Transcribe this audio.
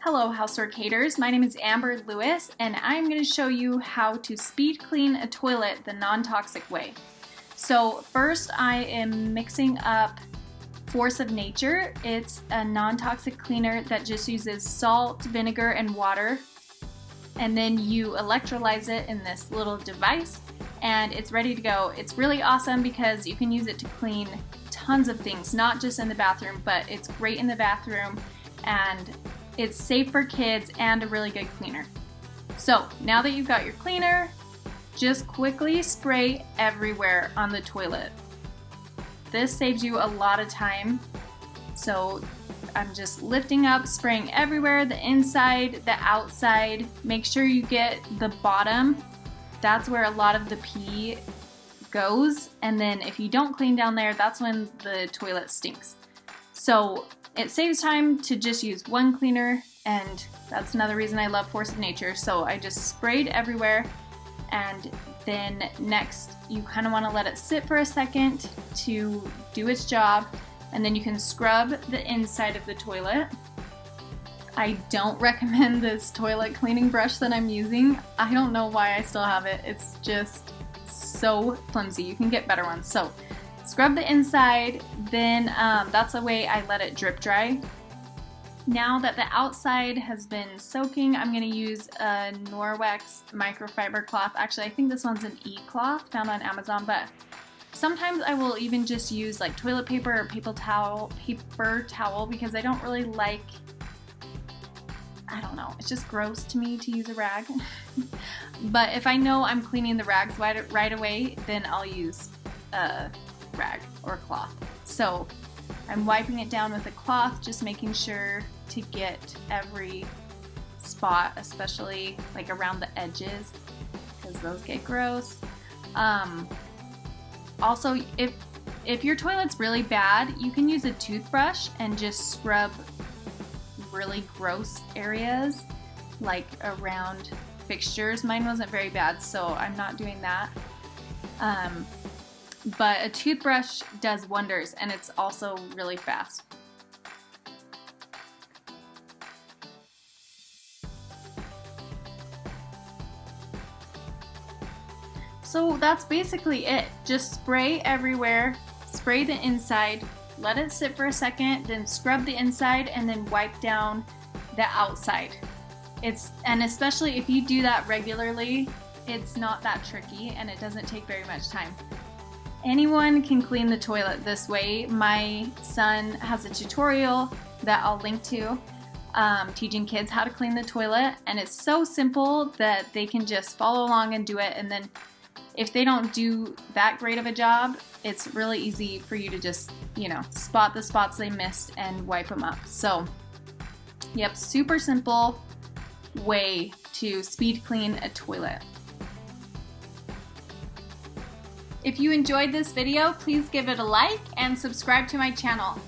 Hello Housework haters, my name is Amber Lewis and I'm going to show you how to speed clean a toilet the non-toxic way. So first I am mixing up Force of Nature. It's a non-toxic cleaner that just uses salt, vinegar, and water, and then you electrolyze it in this little device and it's ready to go. It's really awesome because you can use it to clean tons of things, not just in the bathroom, but it's great in the bathroom and it's safe for kids and a really good cleaner. So now that you've got your cleaner, just quickly spray everywhere on the toilet. This saves you a lot of time. So I'm just lifting up, spraying everywhere, the inside, the outside. Make sure you get the bottom. That's where a lot of the pee goes. And then if you don't clean down there, that's when the toilet stinks. So it saves time to just use one cleaner, and that's another reason I love Force of Nature. So I just sprayed everywhere, and then next you kind of want to let it sit for a second to do its job, and then you can scrub the inside of the toilet. I don't recommend this toilet cleaning brush that I'm using. I don't know why I still have it. It's just so flimsy. You can get better ones. So scrub the inside, then that's the way I let it drip dry. Now that the outside has been soaking, I'm going to use a Norwex microfiber cloth. Actually, I think this one's an e-cloth found on Amazon, but sometimes I will even just use like toilet paper or paper towel because I don't really like, I don't know, it's just gross to me to use a rag. But if I know I'm cleaning the rags right away, then I'll use a rag or cloth. So I'm wiping it down with a cloth, just making sure to get every spot, especially like around the edges, because those get gross. Also, if your toilet's really bad, you can use a toothbrush and just scrub really gross areas like around fixtures. Mine wasn't very bad, so I'm not doing that. But a toothbrush does wonders, and it's also really fast. So that's basically it. Just spray everywhere, spray the inside, let it sit for a second, then scrub the inside, and then wipe down the outside. And especially if you do that regularly, it's not that tricky and it doesn't take very much time. Anyone can clean the toilet this way. My son has a tutorial that I'll link to teaching kids how to clean the toilet, and it's so simple that they can just follow along and do it. And then if they don't do that great of a job, it's really easy for you to just, spot the spots they missed and wipe them up. So, yep, super simple way to speed clean a toilet. If you enjoyed this video, please give it a like and subscribe to my channel.